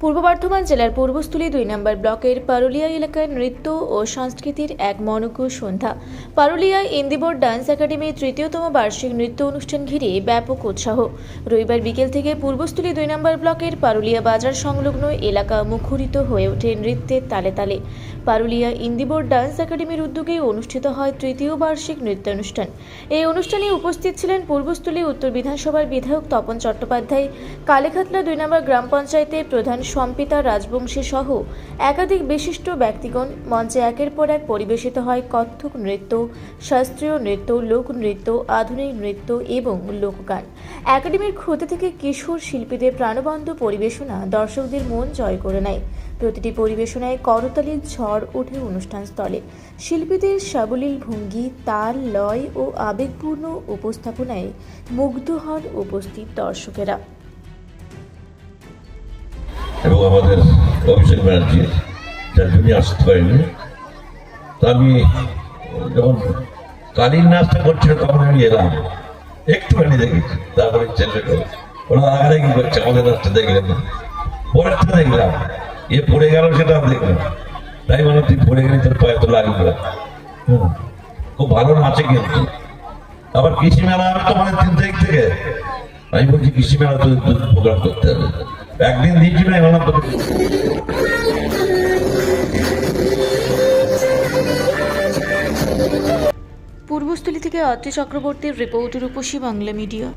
পূর্ব বর্ধমান জেলার পূর্বস্থলী 2 নম্বর ব্লকের পারুলিয়া এলাকায় নৃত্য ও সংস্কৃতির এক মনোজ্ঞ সন্ধ্যা। পারুলিয়ায় ইন্দিবর ডান্স একাডেমির 3য়তম বার্ষিক নৃত্য অনুষ্ঠান ঘিরে ব্যাপক উৎসাহ। রবিবার বিকেল থেকে পূর্বস্থলী 2 নম্বর ব্লকের পারুলিয়া বাজার সংলগ্ন এলাকা মুখরিত হয়ে ওঠে নৃত্যের তালে তালে। পারুলিয়া ইন্দিবর ডান্স একাডেমির উদ্যোগে অনুষ্ঠিত হয় 3য় বার্ষিক নৃত্যানুষ্ঠান। এই অনুষ্ঠানে উপস্থিত ছিলেন পূর্বস্থলী উত্তর বিধানসভার বিধায়ক তপন চট্টোপাধ্যায়, কালেখাতলা 2 নম্বর গ্রাম পঞ্চায়েতের প্রধান সম্পিতা রাজবংশী সহ একাধিক বিশিষ্ট ব্যক্তিগণ। মঞ্চে একের পর এক পরিবেশিত হয় কত্থক নৃত্য, শাস্ত্রীয় নৃত্য, লোকনৃত্য, আধুনিক নৃত্য এবং লোকগান। একাডেমির ক্ষতি থেকে কিশোর শিল্পীদের প্রাণবন্ত পরিবেশনা দর্শকদের মন জয় করে নেয়। প্রতিটি পরিবেশনায় করতালির ঝড় ওঠে অনুষ্ঠান স্থলে। শিল্পীদের সাবলীল ভঙ্গি, তাল, লয় ও আবেগপূর্ণ উপস্থাপনায় মুগ্ধ হন উপস্থিত দর্শকেরা। এবং আমাদের অভিষেক ব্যানার্জি যার জন্য আসতে পারিনি, তা আমি যখন কালীর নাচটা করছিল তখন আমি এলাম, একটুখানি দেখেছি। তারপরে ছেলেটা ওরা আগারাগি করছে, আমাদের নাচটা দেখলেন না, পরেরটা দেখলাম, এ পড়ে গেল সেটা দেখলাম। তাই বলে তুই পড়ে গেলি, তোর পায়ে তো লাগবে না। খুব ভালো নাচে কিন্তু। আবার কৃষি মেলা হবে তো মানে 3 তারিখ থেকে। আমি বলছি কৃষি মেলা তো প্রোগ্রাম করতে হবে, একদিন দিয়েছি না এমন তো। পূর্বস্থলী থেকে অত্রি চক্রবর্তীর রিপোর্ট, রূপসী বাংলা মিডিয়া।